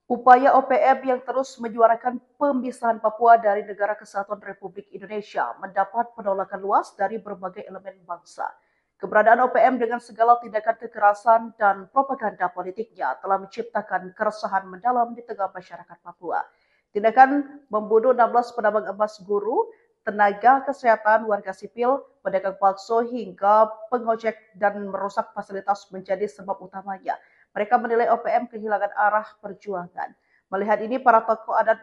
Upaya OPM yang terus menyuarakan pemisahan Papua dari Negara Kesatuan Republik Indonesia mendapat penolakan luas dari berbagai elemen bangsa. Keberadaan OPM dengan segala tindakan kekerasan dan propaganda politiknya telah menciptakan keresahan mendalam di tengah masyarakat Papua. Tindakan membunuh 16 penambang emas guru, tenaga kesehatan, warga sipil, pedagang bakso hingga pengojek dan merusak fasilitas menjadi sebab utamanya. Mereka menilai OPM kehilangan arah perjuangan. Melihat ini, para tokoh adat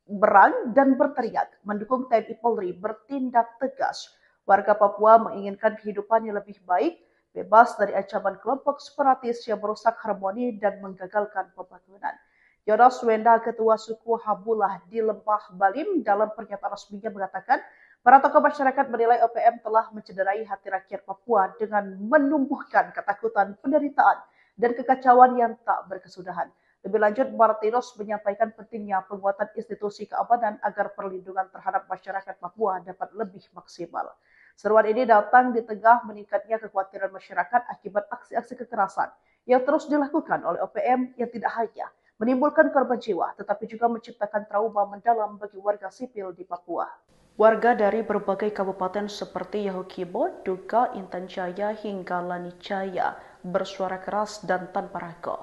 berang dan berteriak mendukung TNI Polri bertindak tegas. Warga Papua menginginkan kehidupan yang lebih baik, bebas dari ancaman kelompok separatis yang merusak harmoni dan menggagalkan pembangunan. Jonas Wenda, Ketua Suku Habulah di Lembah Balim, dalam pernyataan resminya mengatakan, para tokoh masyarakat menilai OPM telah mencederai hati rakyat Papua dengan menumbuhkan ketakutan, penderitaan, dan kekacauan yang tak berkesudahan. Lebih lanjut, Martinus menyampaikan pentingnya penguatan institusi keamanan agar perlindungan terhadap masyarakat Papua dapat lebih maksimal. Seruan ini datang di tengah meningkatnya kekhawatiran masyarakat akibat aksi-aksi kekerasan yang terus dilakukan oleh OPM yang tidak hanya menimbulkan korban jiwa, tetapi juga menciptakan trauma mendalam bagi warga sipil di Papua. Warga dari berbagai kabupaten seperti Yahukibo, Duga, Intan Jaya, hingga Lanicaya bersuara keras dan tanpa ragu.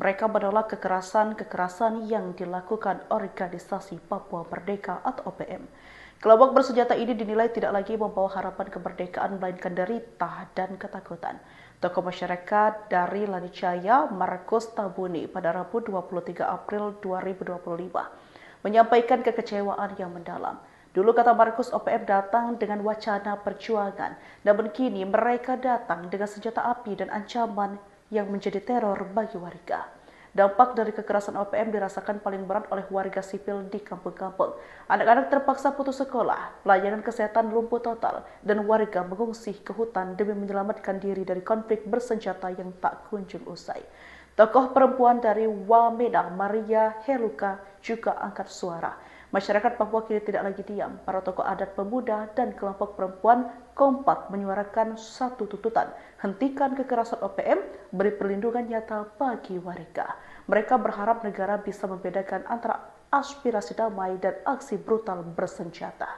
Mereka menolak kekerasan yang dilakukan organisasi Papua Merdeka atau OPM. Kelompok bersenjata ini dinilai tidak lagi membawa harapan kemerdekaan, melainkan derita dan ketakutan. Tokoh masyarakat dari Lanicaya, Markus Tabuni, pada Rabu 23 April 2025, menyampaikan kekecewaan yang mendalam. Dulu, kata Markus, OPM datang dengan wacana perjuangan, namun kini mereka datang dengan senjata api dan ancaman yang menjadi teror bagi warga. Dampak dari kekerasan OPM dirasakan paling berat oleh warga sipil di kampung-kampung. Anak-anak terpaksa putus sekolah, pelayanan kesehatan lumpuh total, dan warga mengungsi ke hutan demi menyelamatkan diri dari konflik bersenjata yang tak kunjung usai. Tokoh perempuan dari Wamena, Maria Heluka, juga angkat suara. Masyarakat Papua kini tidak lagi diam. Para tokoh adat, pemuda, dan kelompok perempuan kompak menyuarakan satu tuntutan: hentikan kekerasan OPM, beri perlindungan nyata bagi warga. Mereka berharap negara bisa membedakan antara aspirasi damai dan aksi brutal bersenjata.